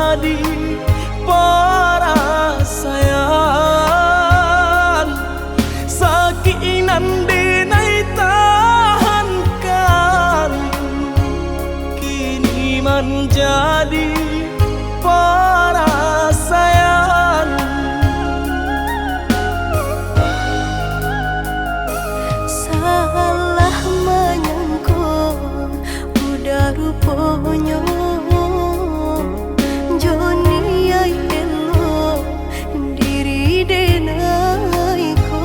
menjadi perasaan sakinan denai tahankan kini menjadi perasaan. Salah menyangka udah rupanya Joni ay elo diri denai ko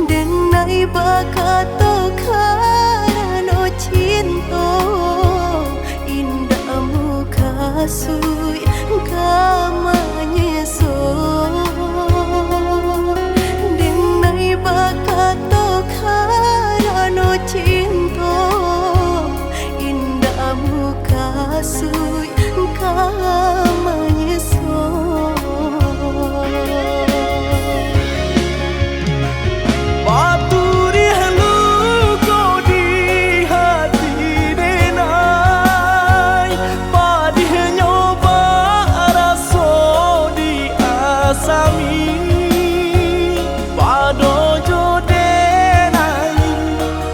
denai bakato karano cinta indah muka sui kamanya so denai bakato karano cinta indah muka sui kamanya so. Paturi halu kau di hati denai padih nyoba raso di asami padojo denai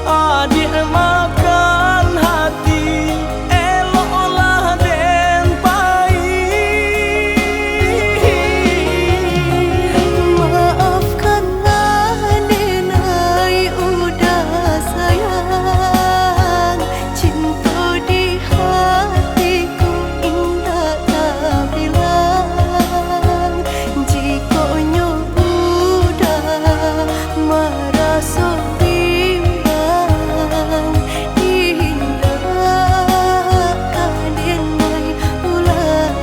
adik makan hati eloklah den pai. Maafkanlah denai udah sayang cinta di hatiku indah tak bilang jika udah merasa bimbang indah denai ulang.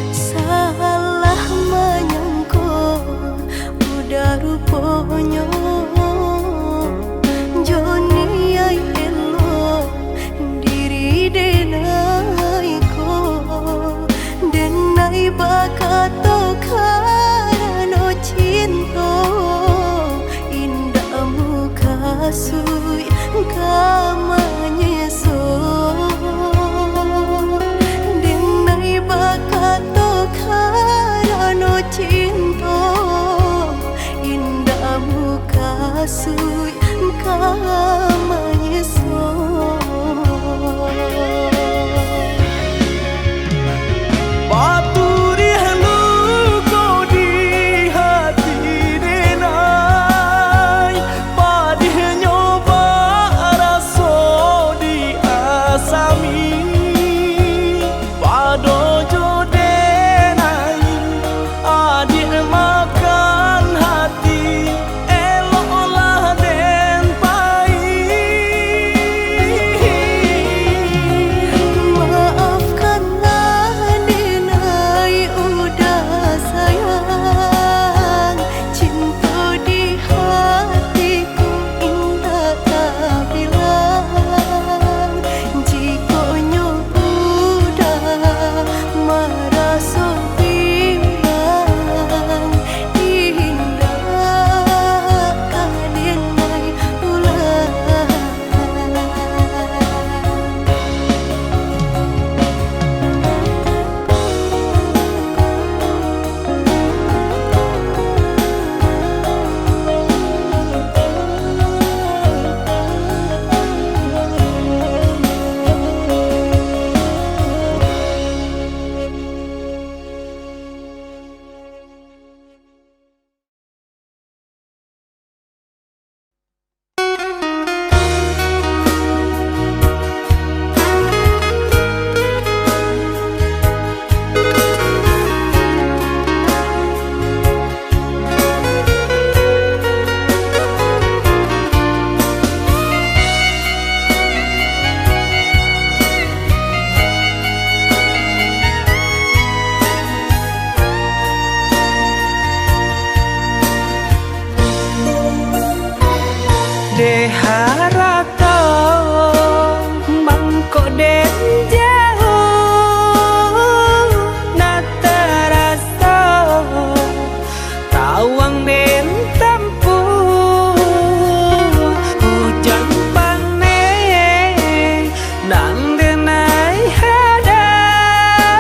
Salah menyangka udah rupanya Joni ay elo diri denai ko denai bakato karano cinta indah muka sui kamanya so denai bakato karano cinta indah muka sui kamanya so. Paturi halu kau di hati denai padih nyoba raso di asami padojo denai adik makan hati eloklah de harata mangko den jauh nata rasa tawang den tempuh hujan panen nang denai hadang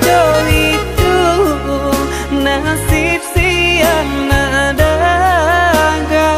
jo itu nasib siang nadaga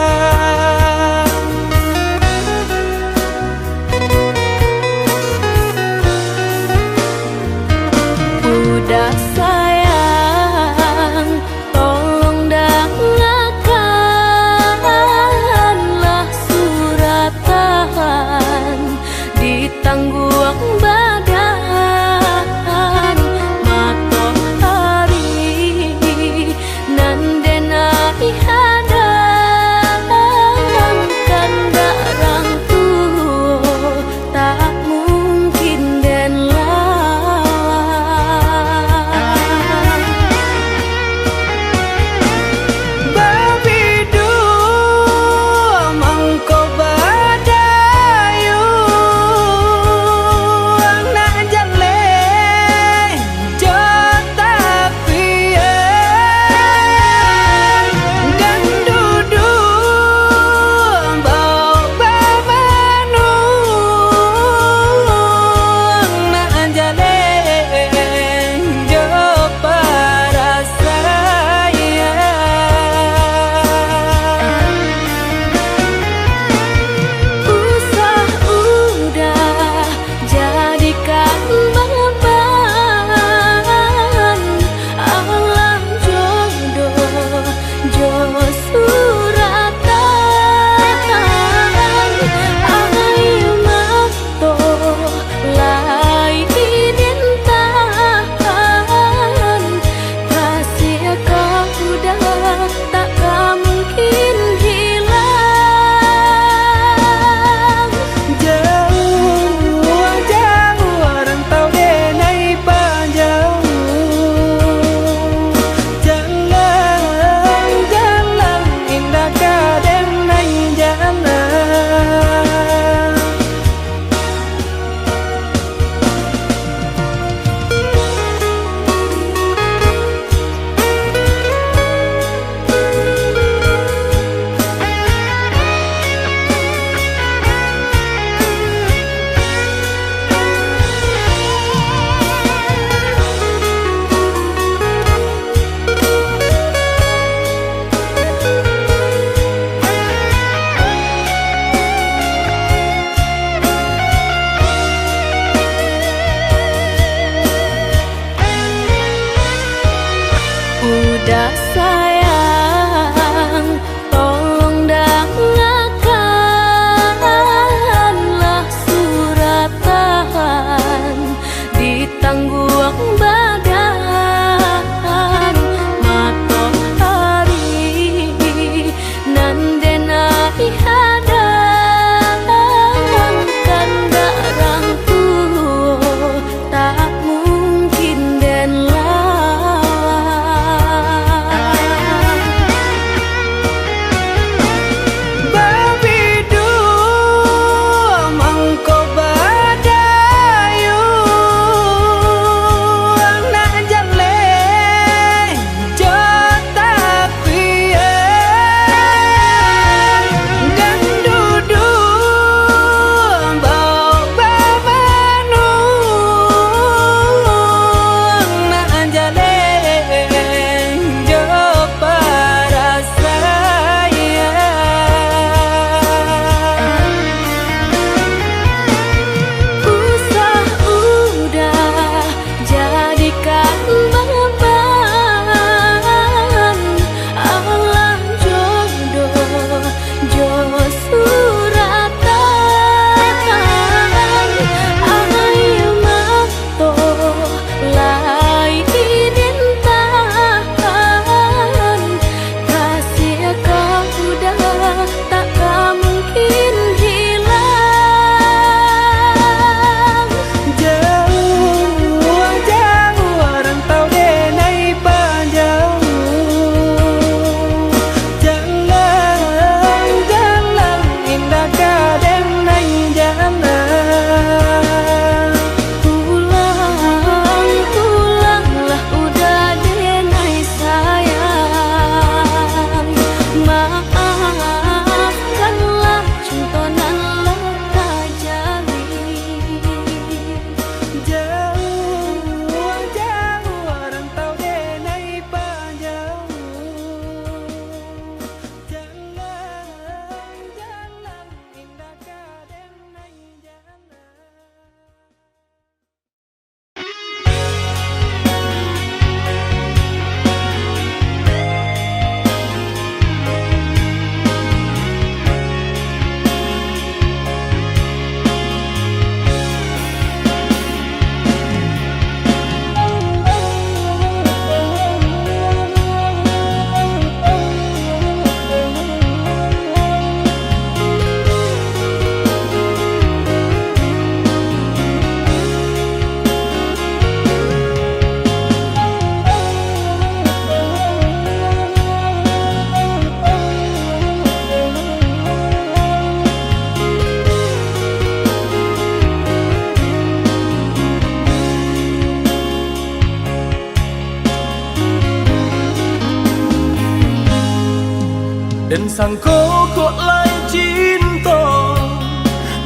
Dan sangko kok lai cinta,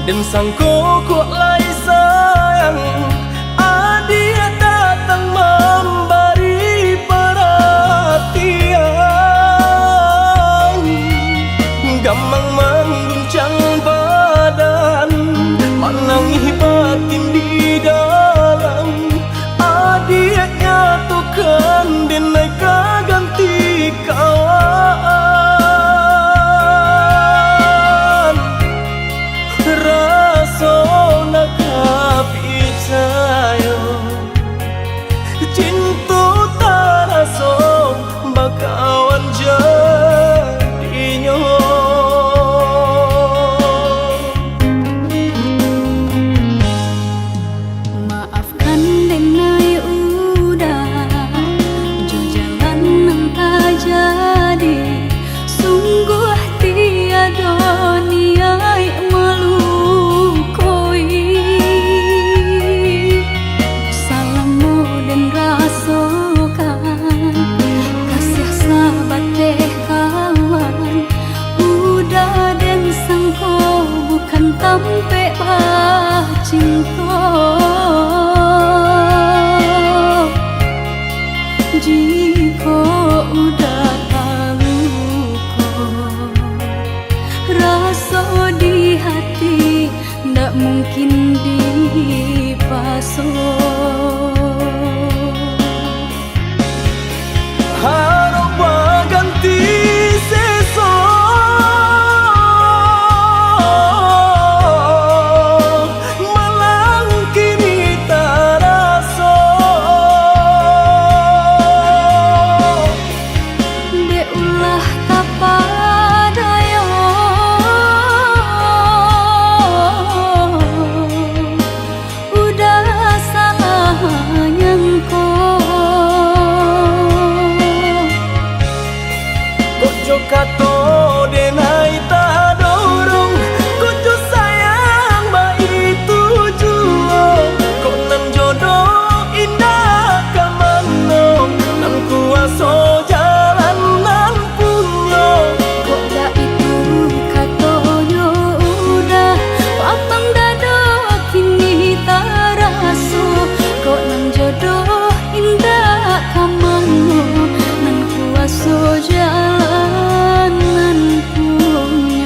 dan sangko kok lai sayang. Dia datang memberi perhatian, gamang mengguncang badan, menangis batin di dalam. Dia nyatukan denai ganti kawan. Rasa nak percaya cinta tak rasa bakawan jadinya. Maafkan denai udah jo jalan nang tak jadi. Sungguh tiada niat melukoi. Salahmu dan rasakan kasih sahabat deh kawan. Udah dan sangko bukan tampe bah cinta. Jika udah tahu kok rasa di hati ndak mungkin dipasok. Harap ganti sesok, malang kini tak rasa. De ulah tapadaya udah salah nyangko. Kojo kato denai tak dorong, kojo sayang ba itu jua. Kok nan jodoh indah kamano, nan kuaso jalan nan punya. Kok dah itu katonyo udah papang dado kini tak raso. Kok nang jodoh indah kamano, nan kuaso jalan nan punya.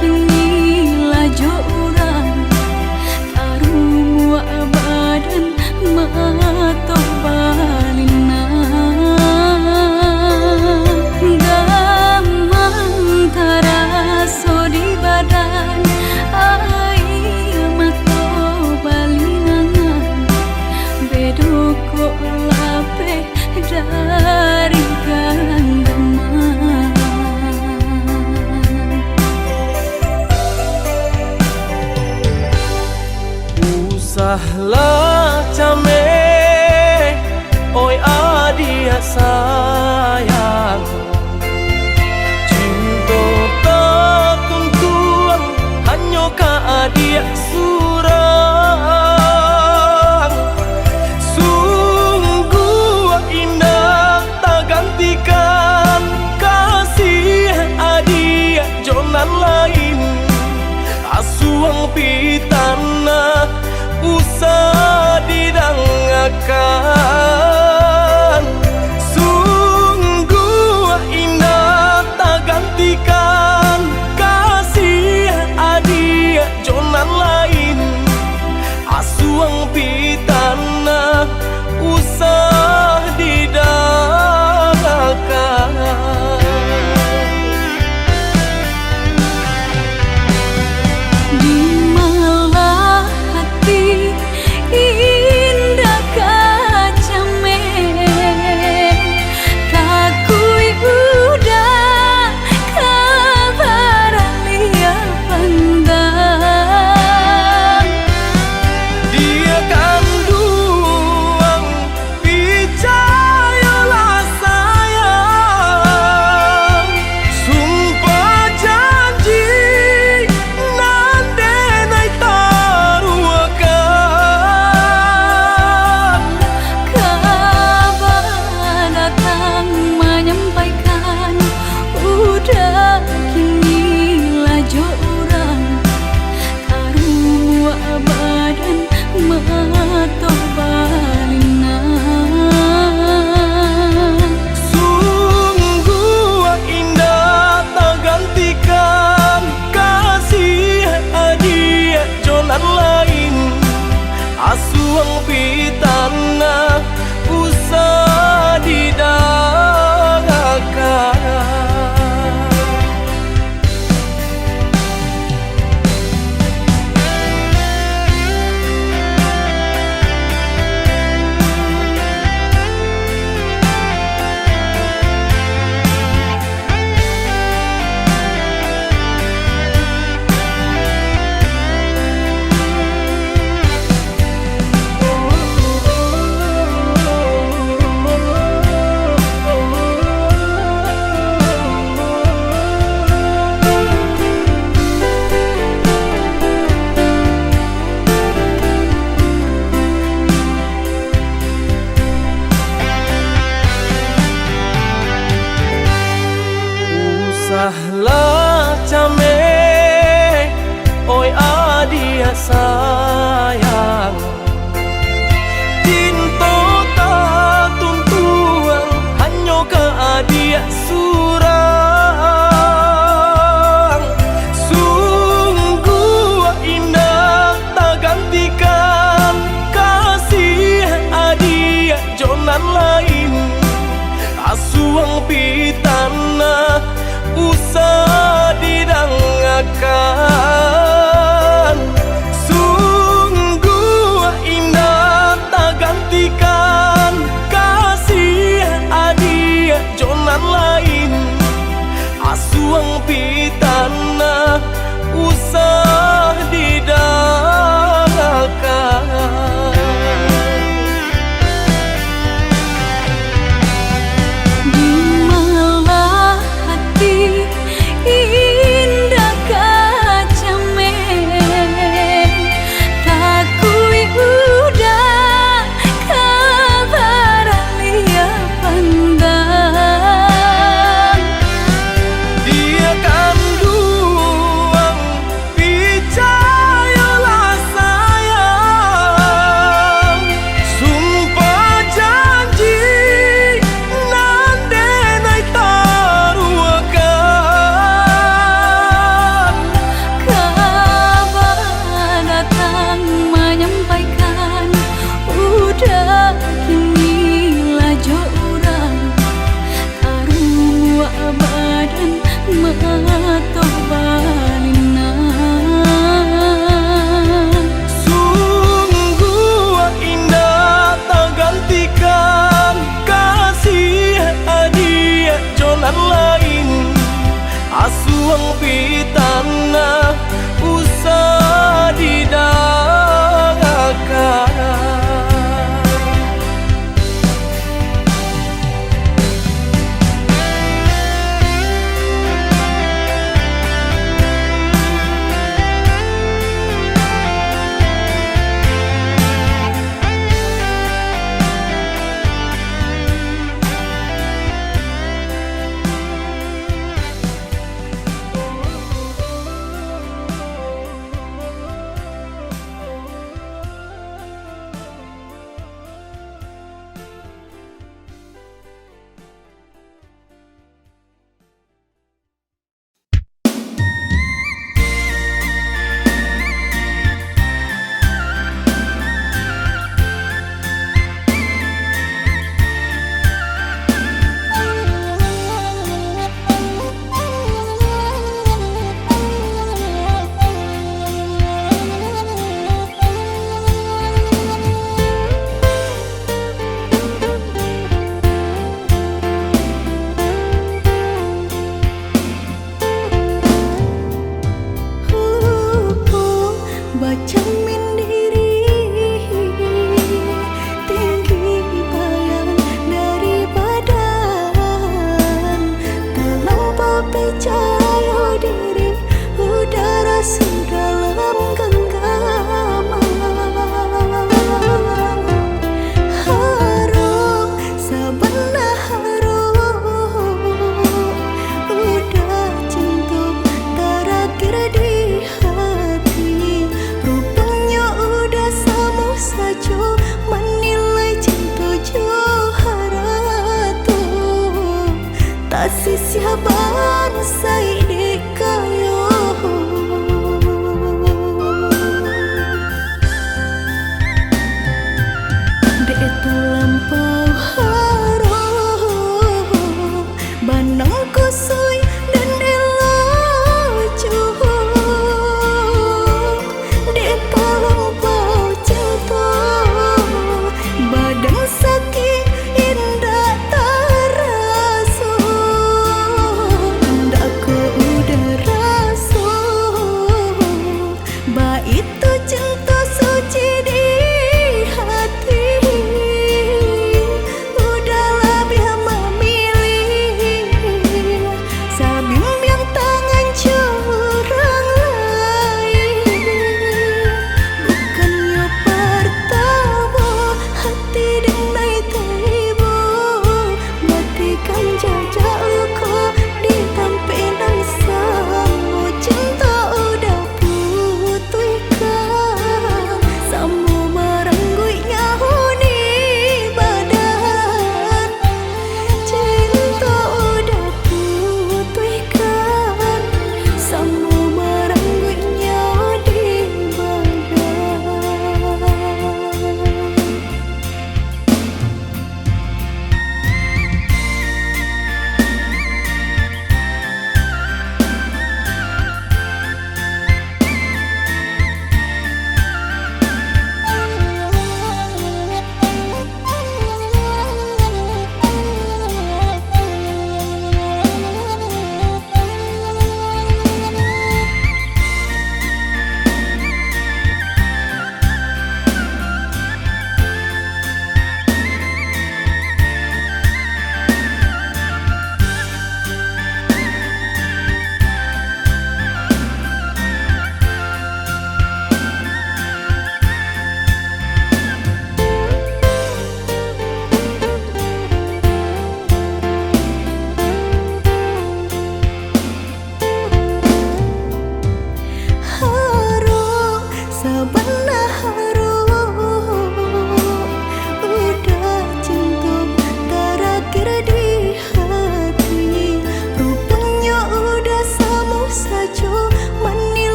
kini lajo urang tarumua badan mato balina gamang taraso di badan ai mato balinangan bedoko lape dari gandeman usahlah came oi adia sayang cinta tak tuntuan hanya ka adia surang sungguh indah tak gantikan kasih adia jonan lain asuang pitana usah didangakan sungguh indah tak gantikan kasih adia jonan lain asuang pitana usah didangakan asuang pitana usah didangakan usahlah came oi adia sayang cinta tak tuntuan hanya ka adia surang sungguh indah tak gantikan kasih adia jonan lain asuang pitana usah didangakan sungguh indah tak gantikan kasih adia jonan lain asuang pitana usah didangakan dia kandung tuang pitana usah didangkan.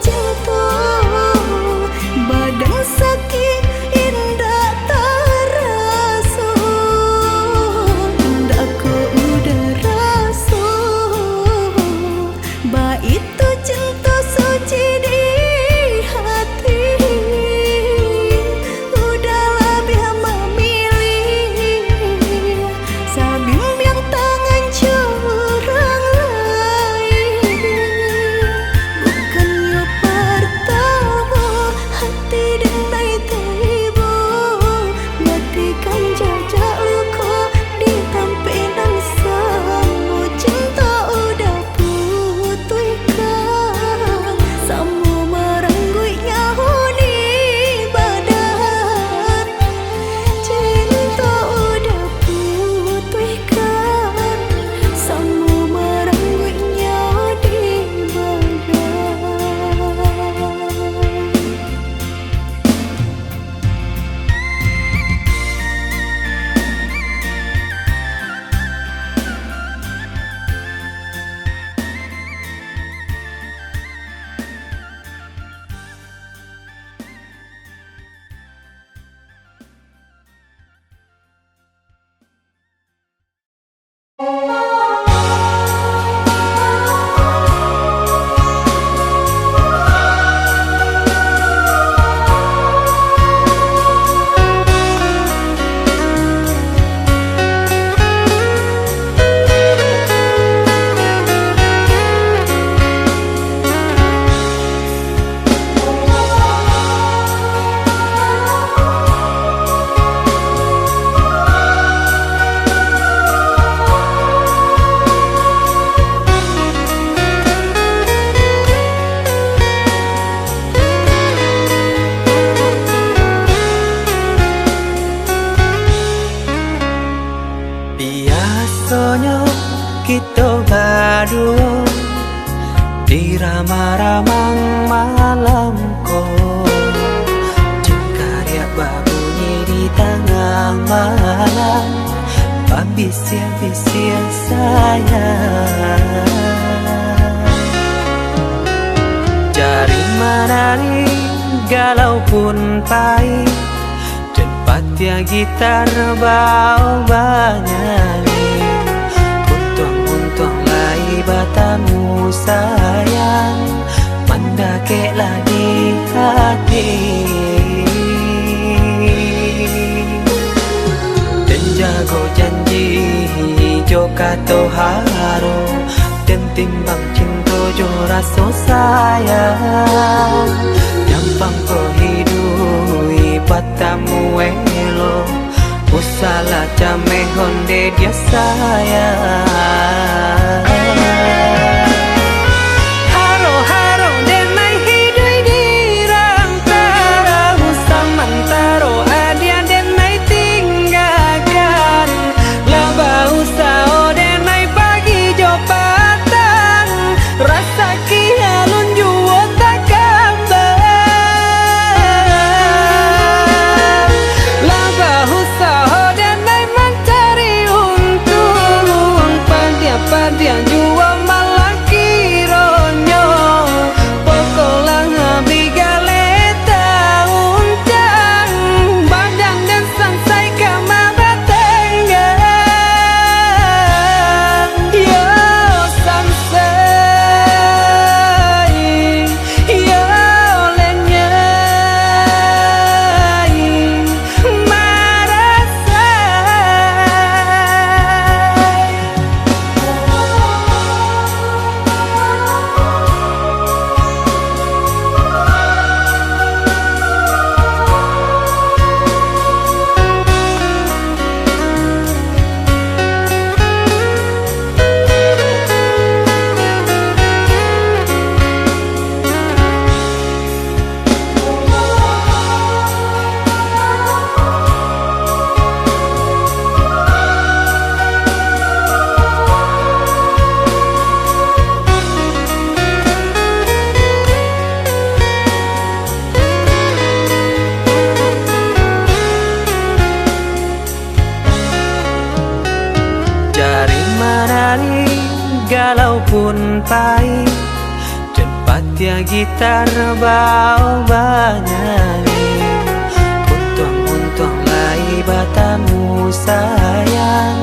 Cinta juo di ramang-ramang malamku, cengkarya berbunyi di tengah malam, bisir-bisir sayang. Jari menari galau pun pahit, tempat dia gitar bau banyani, untung lai batamu sayang, mendakeklah di hati. Dan jago janji joka to haro, dan timbang cinta jo rasa sayang, gampang kau hidui patamu elo, usala jame honde dia sayang. Haro haro denai hidui di rantara, usamantaro adia denai tinggalkan, laba usao denai pagi jo patang, rasa kialun juo tak kabar, laba usao denai mencari untung, padia juo malah kironyo, pokolah bigale uncang, badan dan sansai kamara tenggang, yo sansai, yo lenyai, marasai. Jari menari galau pun pahit, tempat dia gitar bau banyani, untung lai batamu sayang,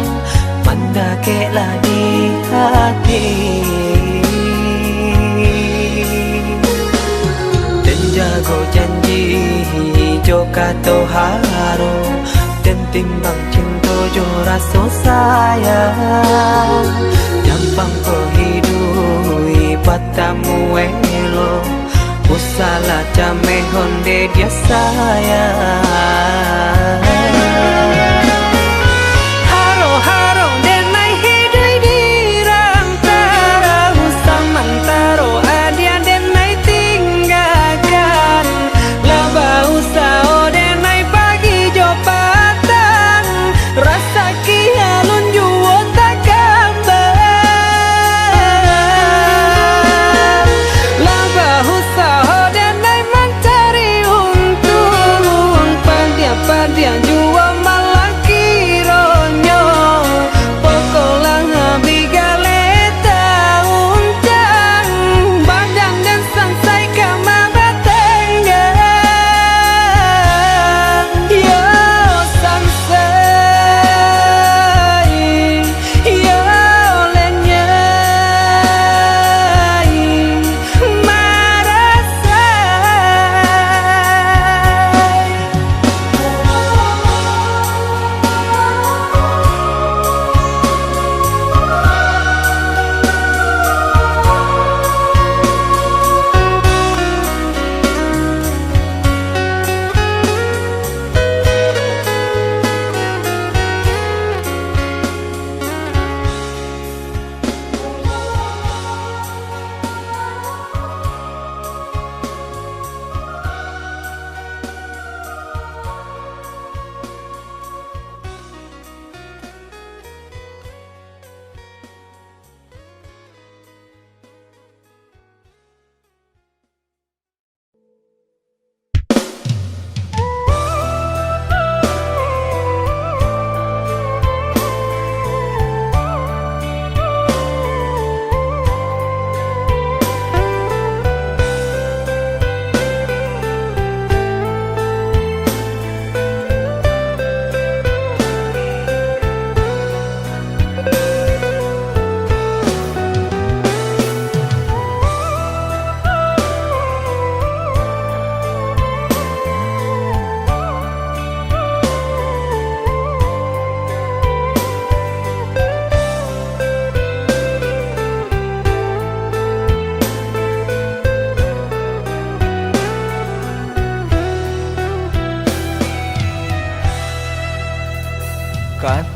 mendakeklah di hati. Dan jago janji joka to haro, dan timbang cinta jo rasa sayang, gampang kau hidui patamu elo, usala jame honde dia sayang. Haro haro denai hidui di rantara, usamantaro adia denai tinggalkan, laba usao denai pagi jo patang, rasa kialun juo tak kabar, laba usao denai mencari untung, padia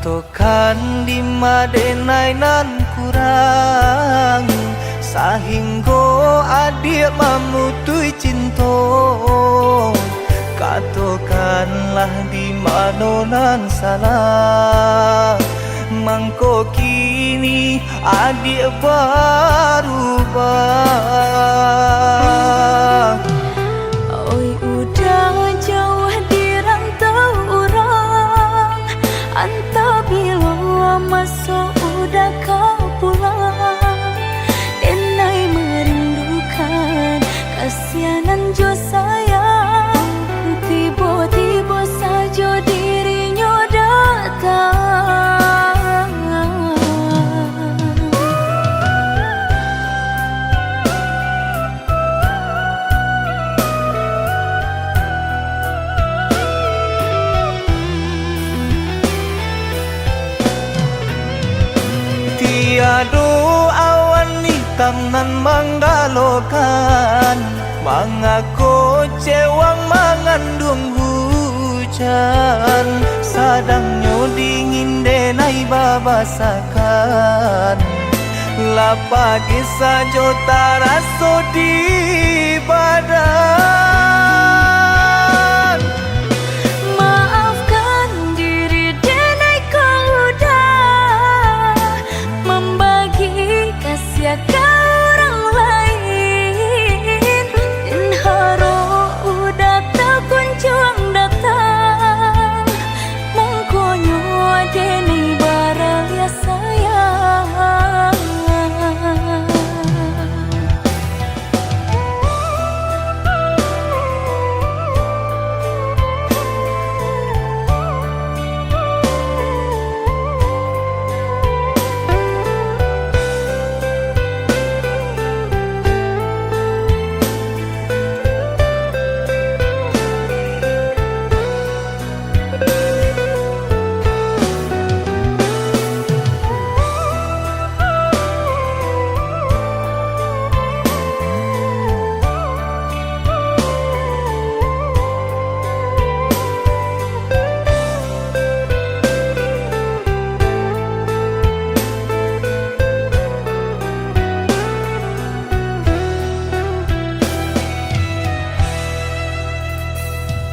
Katokan di madenai nan kurang sahingga adik mamutui cinta. Katokanlah di mana nan salah, mangko kini adik berubah. Oi udah jauh di rantau orang, anta bila masuk udah kau pulang. Denai merindukan kasihanan jo sayang, tiba-tiba saja dirinya datang. Tiada awan hitam nan menggalokan, mengaku cewang mengandung hujan. Sadangnya dingin denai babasakan, lah pagi saja terasa di badan. Maafkan diri denai kau udah membagi kasih ke orang lain, dan haro udah tak kunjung datang. Mengkonyo denai baralia sayang.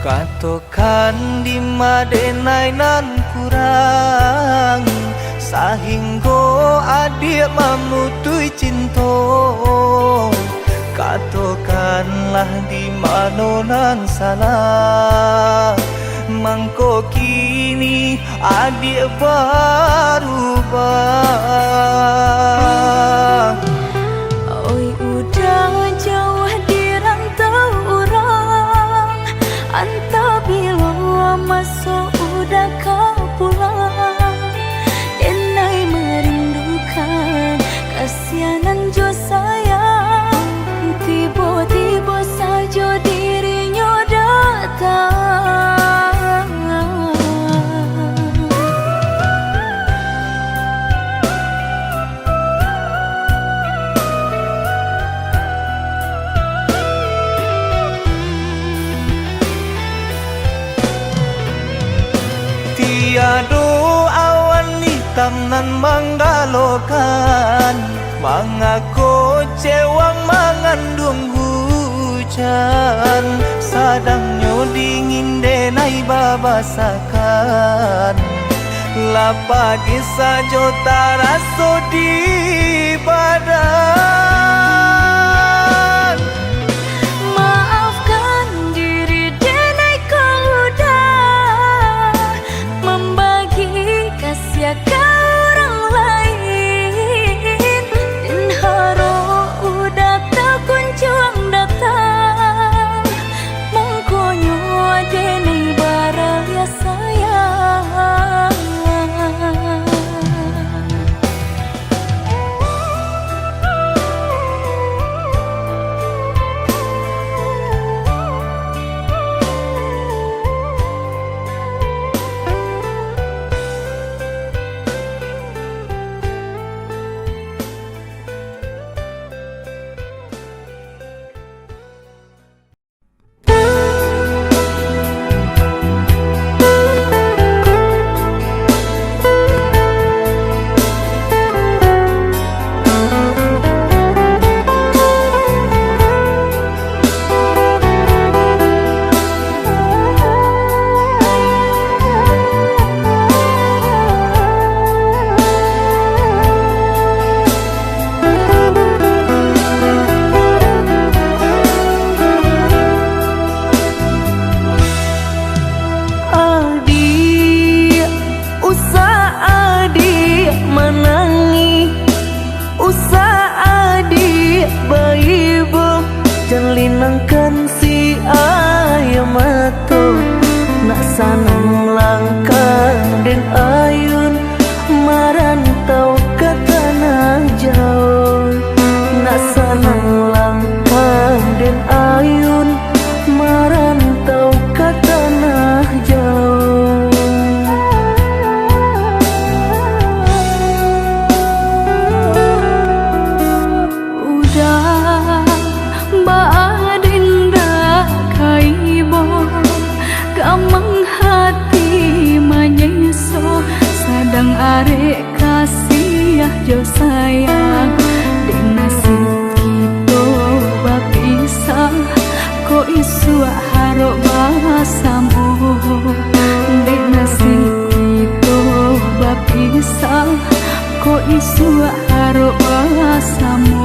Katokan di madenai nan kurang sahingga adik mamutui cinta. Katokanlah di mana nan salah, mangko kini adik berubah. Oi udah jauh di rantau orang, anta bila masuk udah kau pulang. Denai merindukan kasihanan jo sayang, tiba-tiba saja dirinya datang. Tiada awan hitam nan menggalokan, mengaku cewang mengandung hujan. Sadangnya dingin denai babasakan, lah pagi saja terasa di badan. Maafkan diri denai kau udah membagi kasih ke orang lain, dan haro udah tak kunjung datang. Mengkonyo denai baralia sayang. isu harok bahasamu di nasib itu bapisah ko isu harok bahasamu.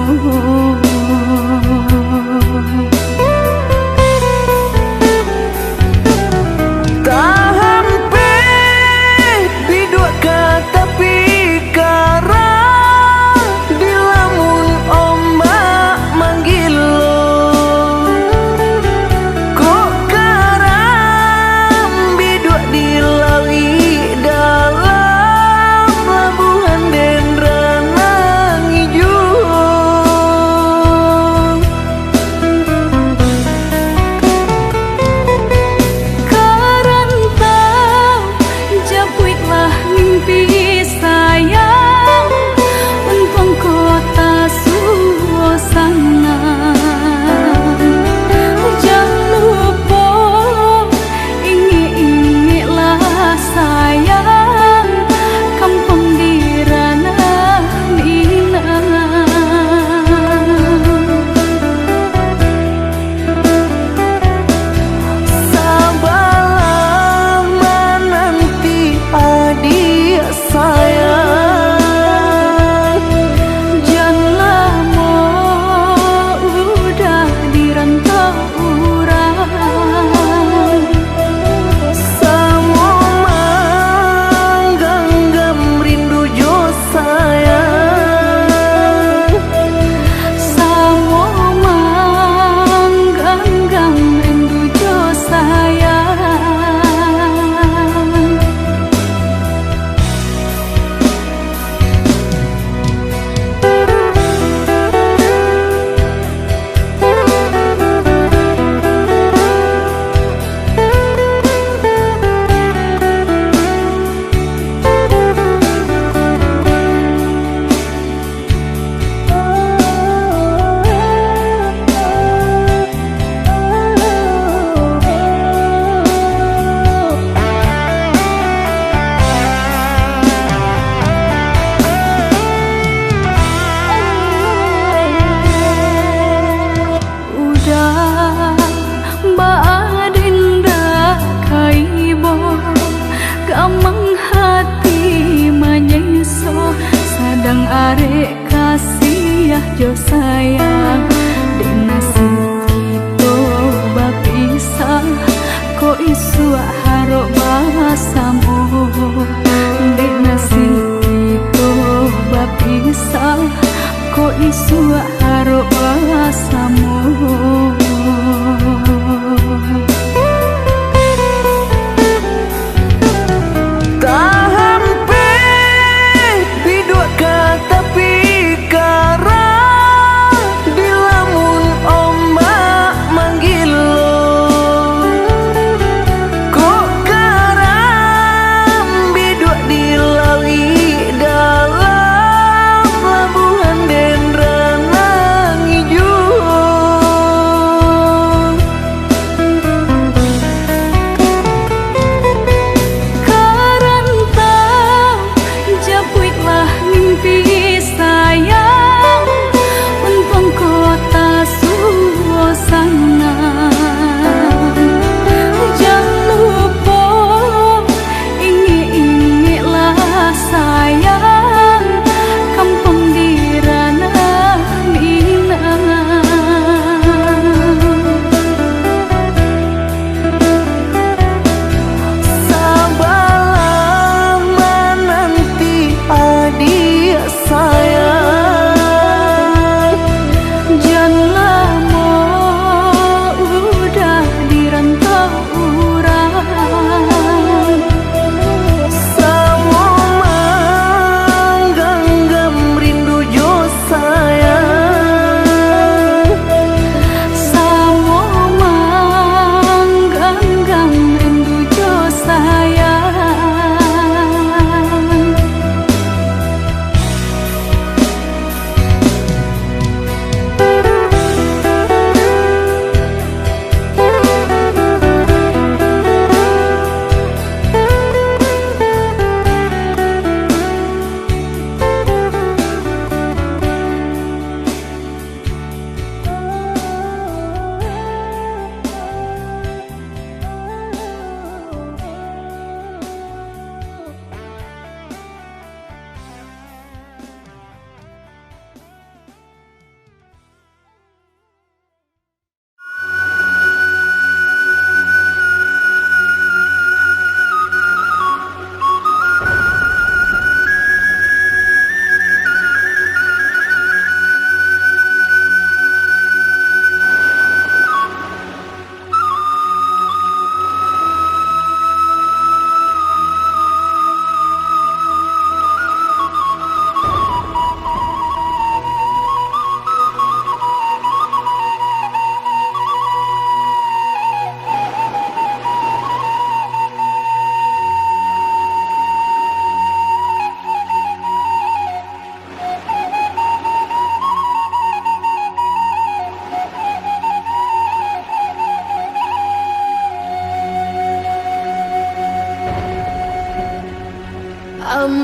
Arek kasih ya jo sayang di nasib itu bapisah ko isu harok bahasamu di nasib itu bapisah ko isu harok bahasamu.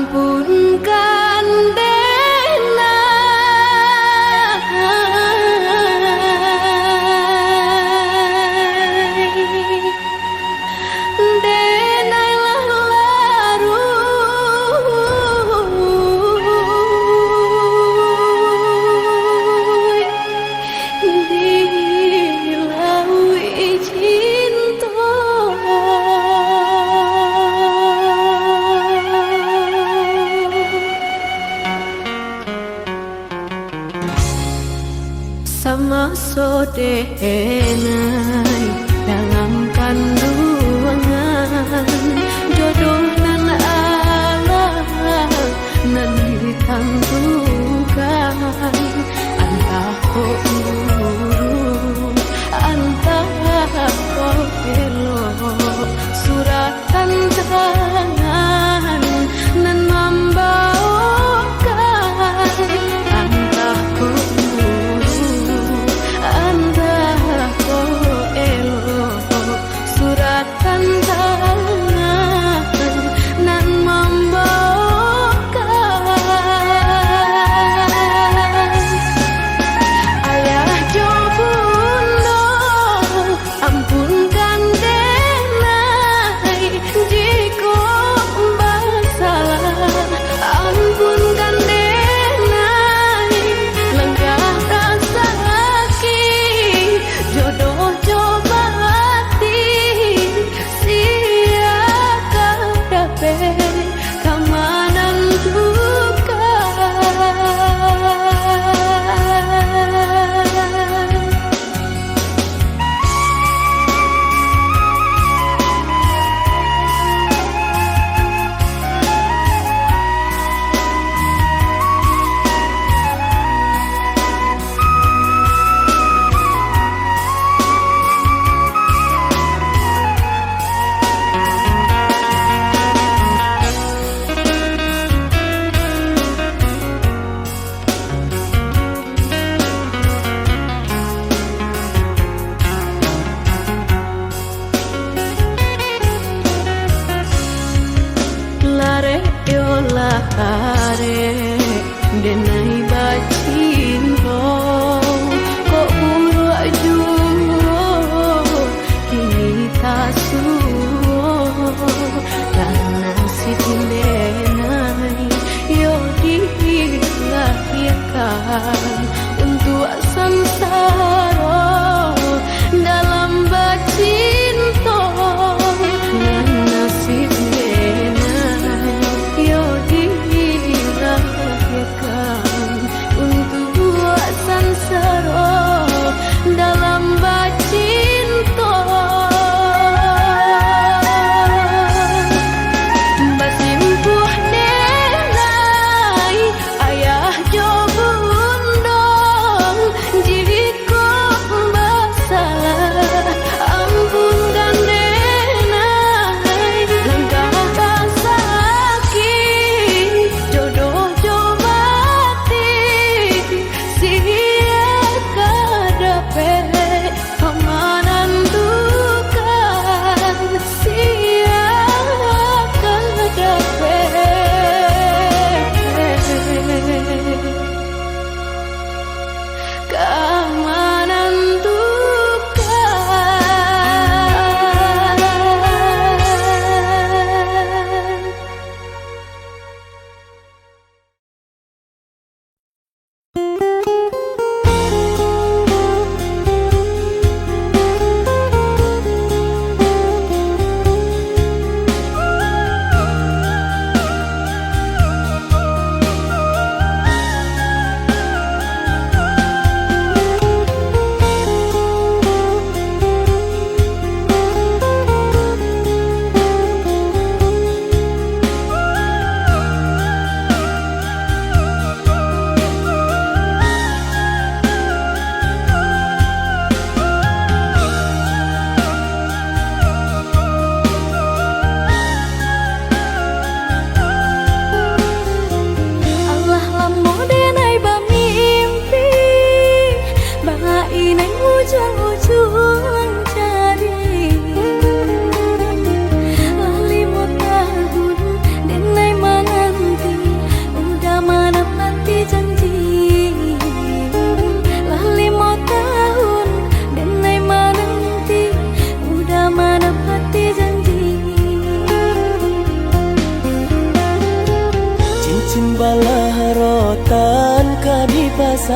ampunkan Dena, Dena laru dilaui cinta. Sama sodenai dalam kandungan jodoh nan Allah nan ditentukan, antah ko urut antah ko elok, suratan tangan nan membawakan, antah ko antah ko elok, suratan tangan nan membawakan. Ayah jo bunda ampunkan Denai jika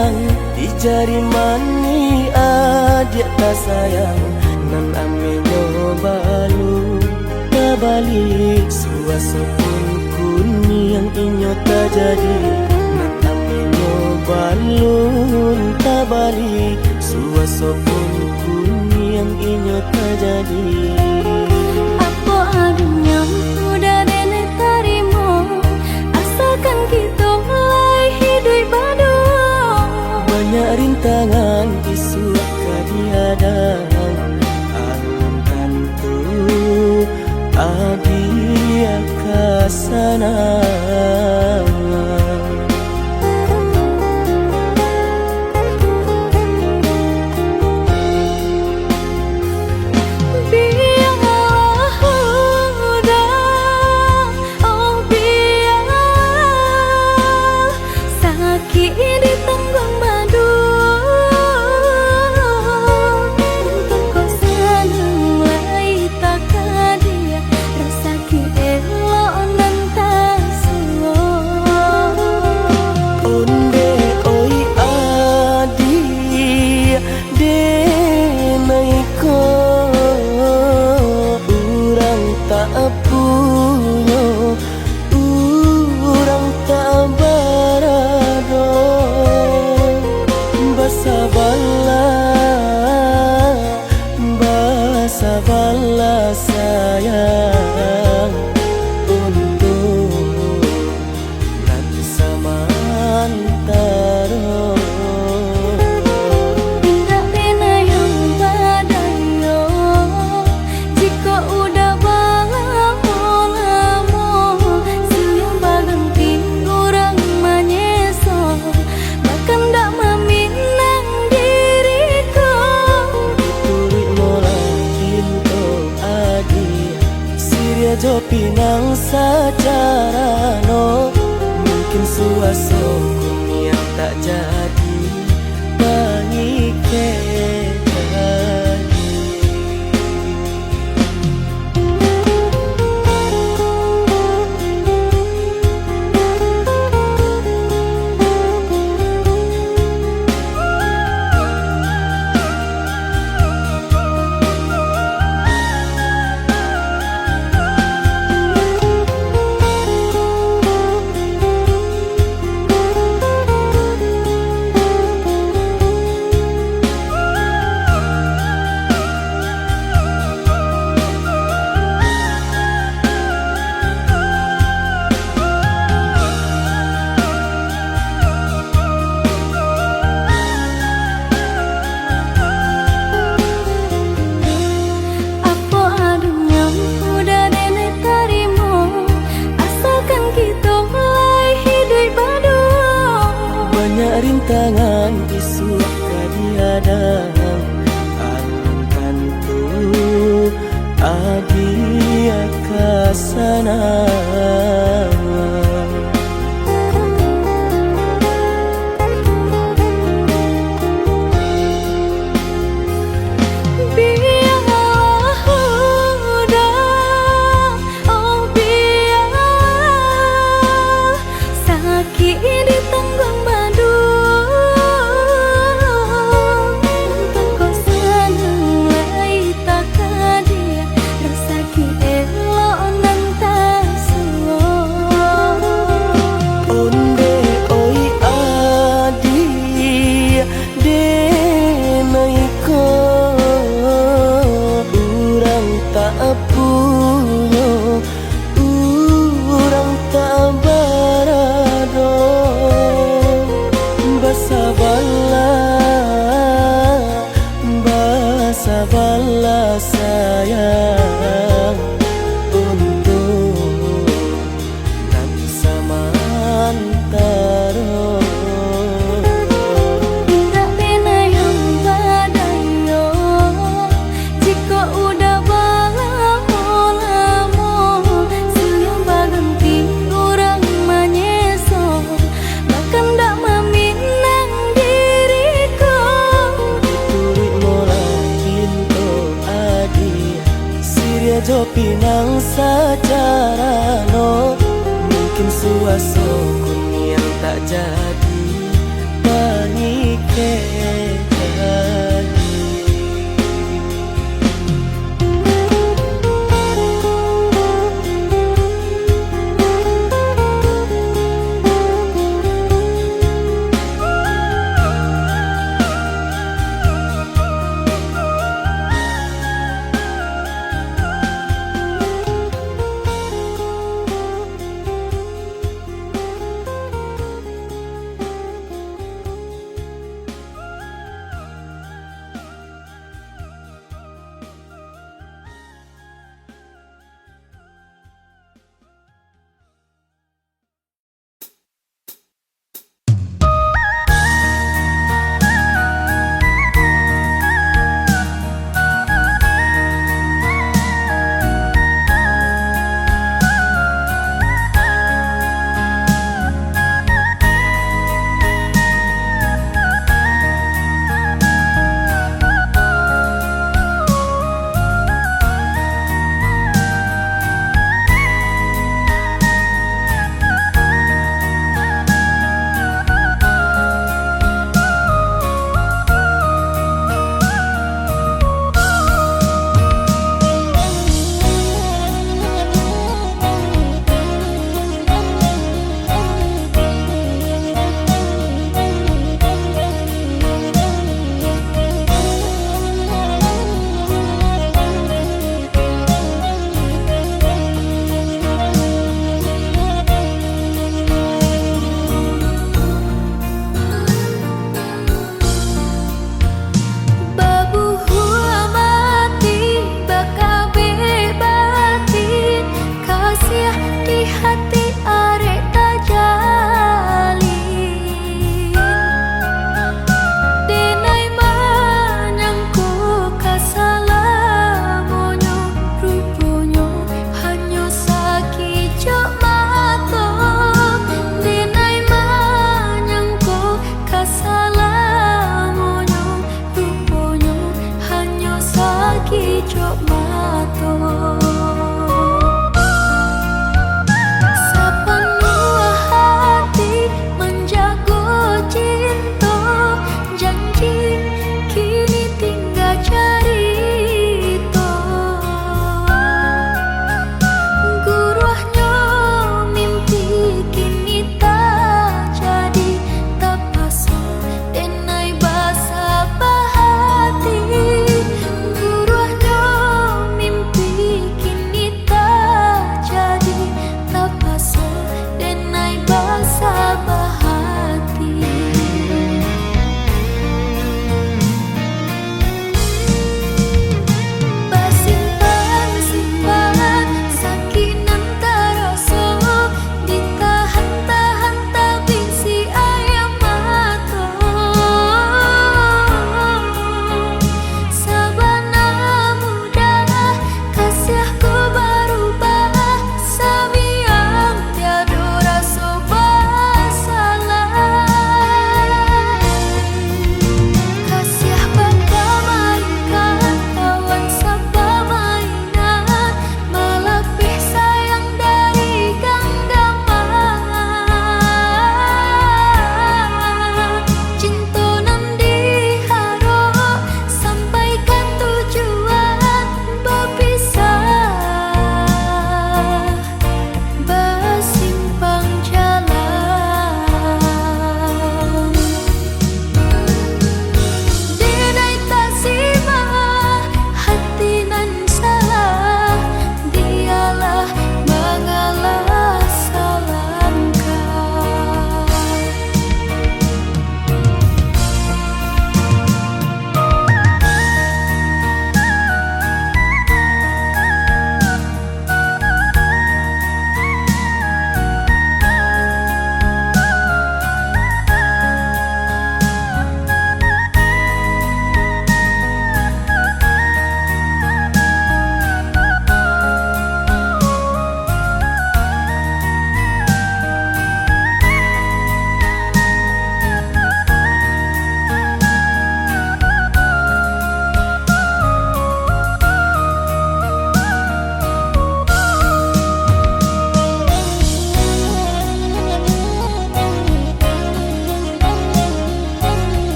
sayang di jari mani adik tak sayang nan ame nyobalu tabalik suasa pun kuni yang inyo tak jadi nan ame nyobalu tabalik suasa pun kuni yang inyo tak jadi. Apa adanya udah nenek tarimo asalkan kita mulai hidup baru. Banyak rintangan isu kadiadang alam tentu adia kasana. Sabarlah sayang untuk nanti samantara. Tidak pernah yang badayo jika udah lamo siang baganti orang menyeso bahkan tak meminang diriku. Tulit mulai Siria jo pinang secara no mungkin suaso kuni yang tak jadi mengikat. Rintangan isu kadiadang alam tentu adia kasana. Sabarlah sayang untuk nanti samantara. Tidak pernah yang badayo jika udah lamo siang baganti orang menyeso bahkan tak meminang diriku. Tulit mulai Siria jo pinang secara no mungkin suaso kuni yang tak jadi Ki cok mato